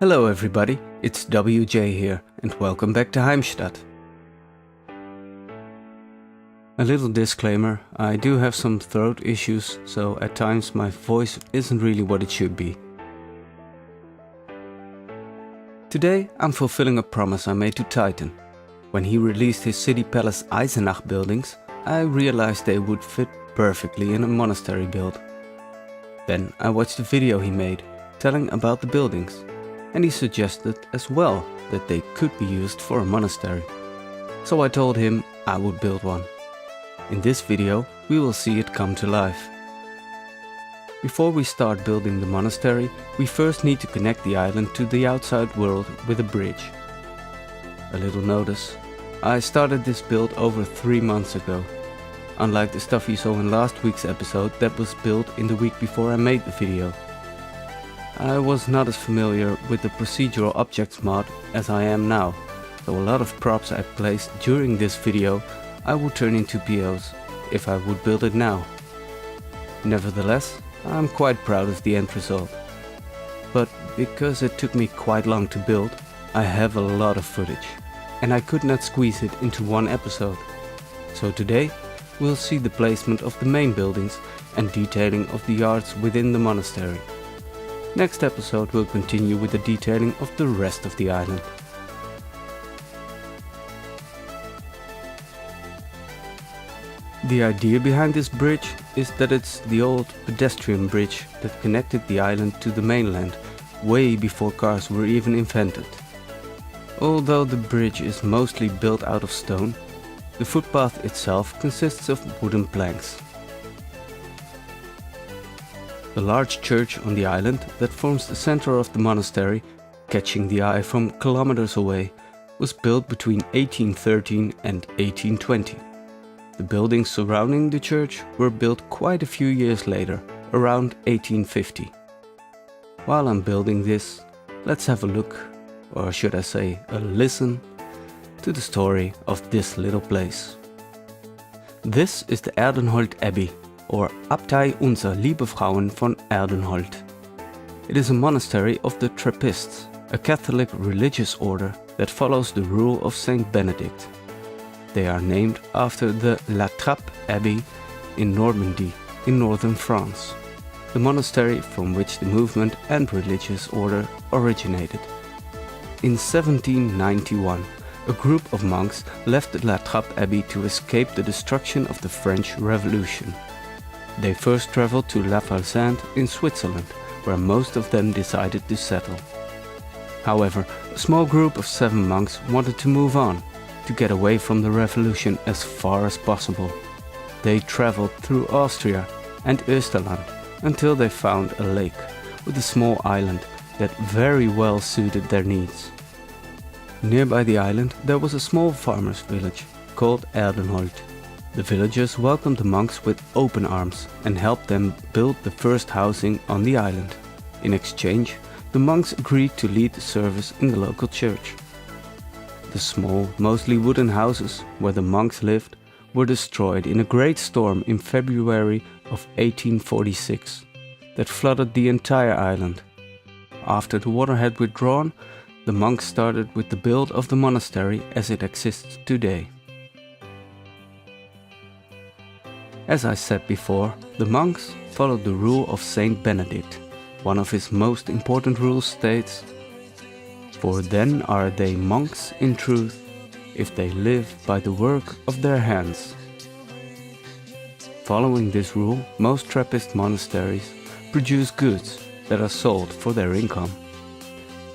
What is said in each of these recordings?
Hello everybody, it's WJ here and welcome back to Heimstadt. A little disclaimer, I do have some throat issues, so at times my voice isn't really what it should be. Today I'm fulfilling a promise I made to Titan. When he released his city palace Eisenach buildings, I realized they would fit perfectly in a monastery build. Then I watched a video he made telling about the buildings, and he suggested as well that they could be used for a monastery. So I told him I would build one. In this video we will see it come to life. Before we start building the monastery, we first need to connect the island to the outside world with a bridge. A little notice, I started this build over 3 months ago. Unlike the stuff you saw in last week's episode that was built in the week before I made the video. I was not as familiar with the procedural objects mod as I am now, so a lot of props I placed during this video I would turn into POs if I would build it now. Nevertheless, I'm quite proud of the end result. But because it took me quite long to build, I have a lot of footage, and I could not squeeze it into one episode. So today we'll see the placement of the main buildings and detailing of the yards within the monastery. Next episode will continue with the detailing of the rest of the island. The idea behind this bridge is that it's the old pedestrian bridge that connected the island to the mainland way before cars were even invented. Although the bridge is mostly built out of stone, the footpath itself consists of wooden planks. The large church on the island that forms the center of the monastery, catching the eye from kilometers away, was built between 1813 and 1820. The buildings surrounding the church were built quite a few years later, around 1850. While I'm building this, let's have a look, or should I say a listen, to the story of this little place. This is the Aerdenholt Abbey, or Abtei unser Liebe Frauen von Aerdenholt. It is a monastery of the Trappists, a Catholic religious order that follows the rule of Saint Benedict. They are named after the La Trappe Abbey in Normandy, in northern France, the monastery from which the movement and religious order originated. In 1791, a group of monks left the La Trappe Abbey to escape the destruction of the French Revolution. They first traveled to La Valsainte in Switzerland, where most of them decided to settle. However, a small group of 7 monks wanted to move on, to get away from the revolution as far as possible. They traveled through Austria and Österland until they found a lake with a small island that very well suited their needs. Nearby the island there was a small farmers' village called Aerdenholt. The villagers welcomed the monks with open arms and helped them build the first housing on the island. In exchange, the monks agreed to lead the service in the local church. The small, mostly wooden houses where the monks lived were destroyed in a great storm in February of 1846 that flooded the entire island. After the water had withdrawn, the monks started with the build of the monastery as it exists today. As I said before, the monks followed the rule of Saint Benedict. One of his most important rules states, "For then are they monks in truth, if they live by the work of their hands." Following this rule, most Trappist monasteries produce goods that are sold for their income.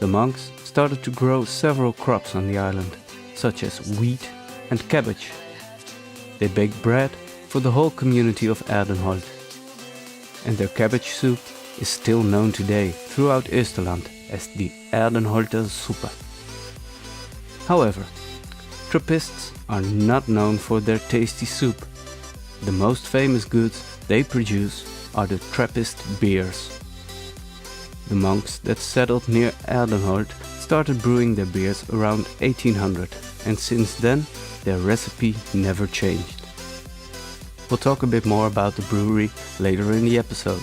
The monks started to grow several crops on the island, such as wheat and cabbage. They baked bread for the whole community of Aerdenholt, and their cabbage soup is still known today throughout Österland as the Aerdenholter Suppe. However, Trappists are not known for their tasty soup. The most famous goods they produce are the Trappist beers. The monks that settled near Aerdenholt started brewing their beers around 1800, and since then their recipe never changed. We'll talk a bit more about the brewery later in the episode.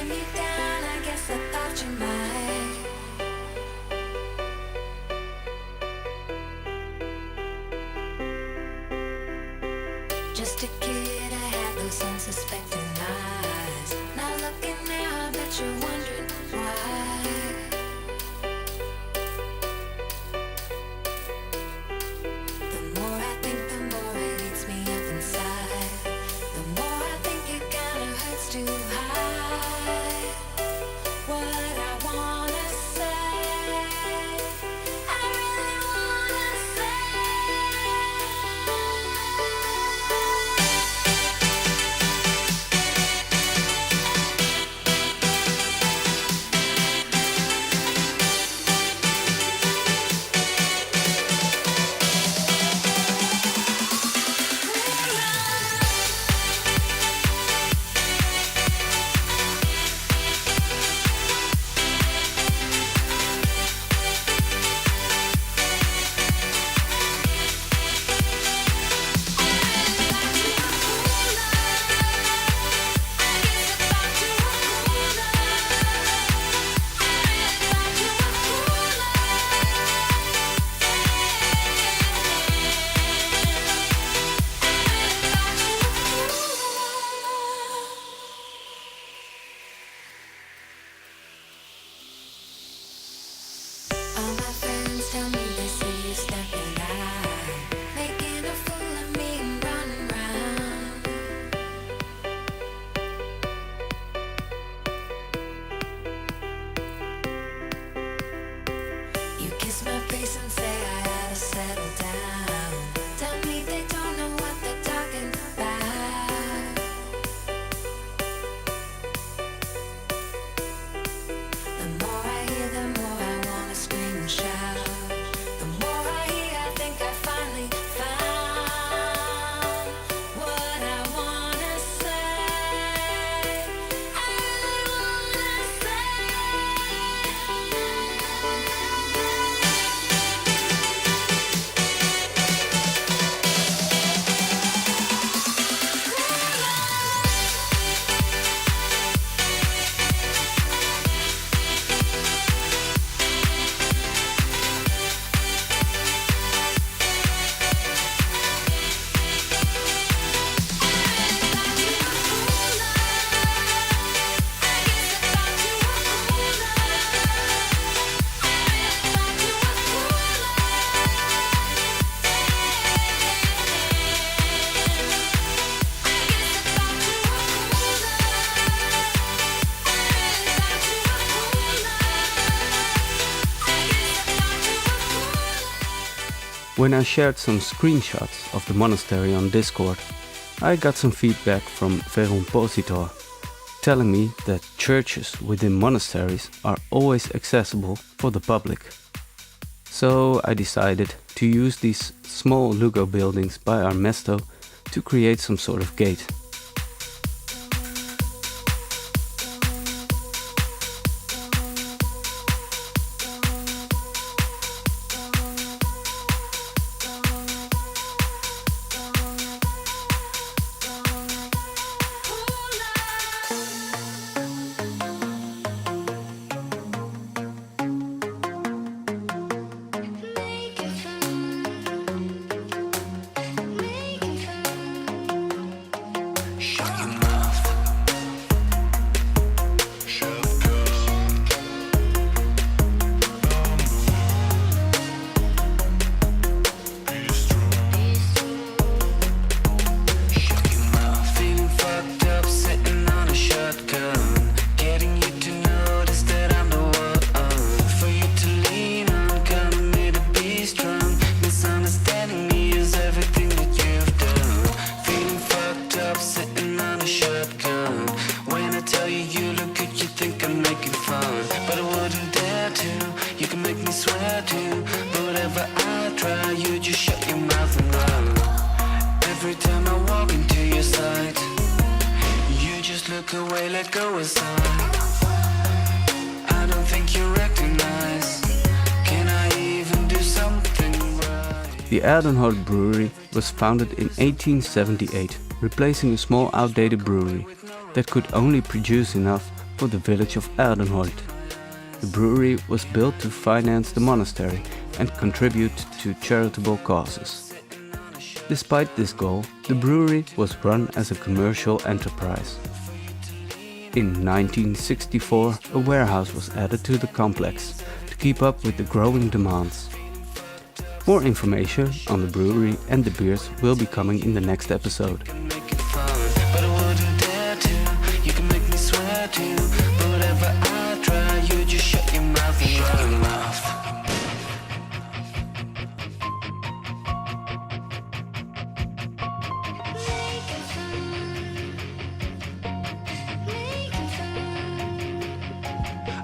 me down, I guess I thought you might. Just a kid, I had those unsuspecting eyes. Now looking now, I bet you're wondering why. The more I think, the more it eats me up inside. The more I think it kinda hurts to hide what I wanna say. I really wanna say. All my friends tell me they see you stepping out, making a fool of me and running round. You kiss my face and say I ought to settle down. Tell me they don't know what they're talking about. The more I hear, the more I wanna scream and shout. The more I hear, I think I finally found what I wanna say. I really wanna say. When I shared some screenshots of the monastery on Discord, I got some feedback from Verompositor, telling me that churches within monasteries are always accessible for the public. So I decided to use these small Lugo buildings by our Mesto to create some sort of gate. look away, let go aside. I don't think you recognize. Can I even do something right? The Aerdenholt brewery was founded in 1878, replacing a small outdated brewery that could only produce enough of the village of Aerdenholt. The brewery was built to finance the monastery and contribute to charitable causes. Despite this goal, the brewery was run as a commercial enterprise. In 1964, a warehouse was added to the complex to keep up with the growing demands. More information on the brewery and the beers will be coming in the next episode. Make it fun, but I wouldn't dare to. You can make me swear to, but whatever I try, you just shut your mouth and shut your mouth.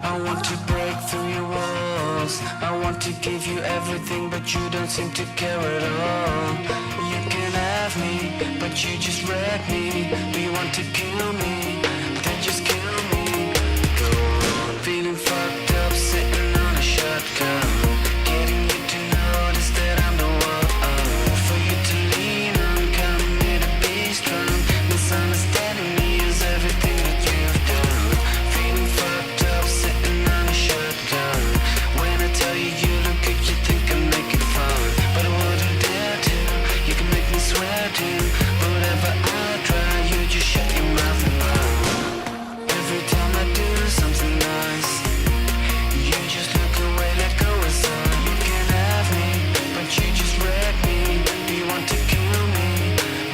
I want to break through your walls. I want to give you everything, but you don't seem to care at all. You can have me, but you just wreck me. Do you want to kill me? Then just kill me. Go on. Feeling fucked up, sitting on a shotgun. Getting you to notice that I'm the one for you to lean on. Come here to be strong. Misunderstanding me is everything that you've done. Feeling fucked up, sitting on a shotgun. When I tell you you look good, you think I make it fun, but I wouldn't dare to. You can make me swear to, but whatever I try, you just shut your mouth and run. Every time I do something nice, you just look away, let go of some. You can have me, but you just wreck me. Do you want to kill me?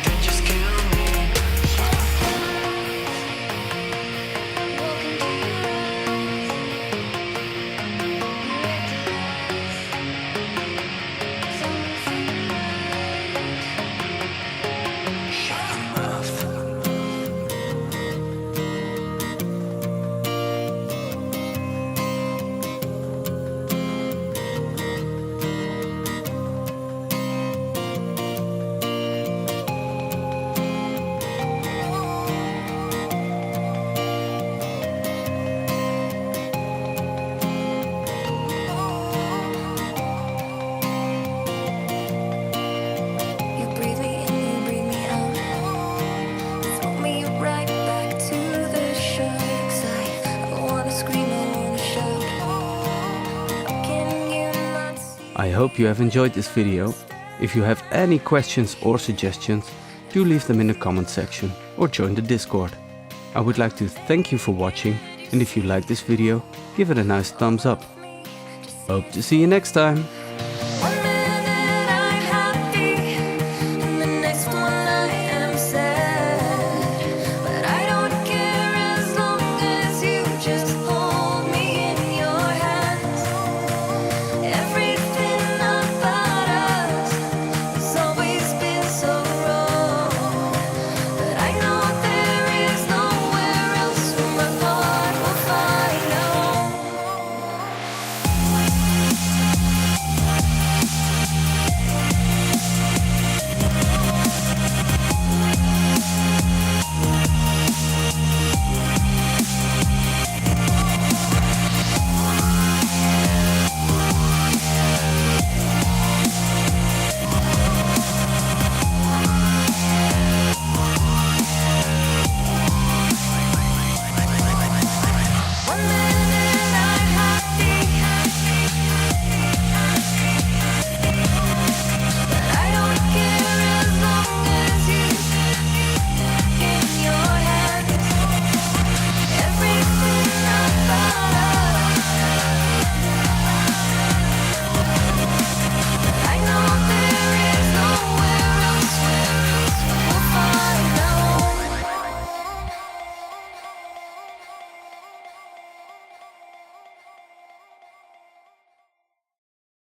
Then just kill me. Shut your mouth. You breathe me in, you breathe me out. Throw me right back to the sharks. I wanna scream, I wanna shout. How can you not see? I hope you have enjoyed this video. If you have any questions or suggestions, do leave them in the comment section or join the Discord. I would like to thank you for watching, and if you like this video, give it a nice thumbs up. Hope to see you next time.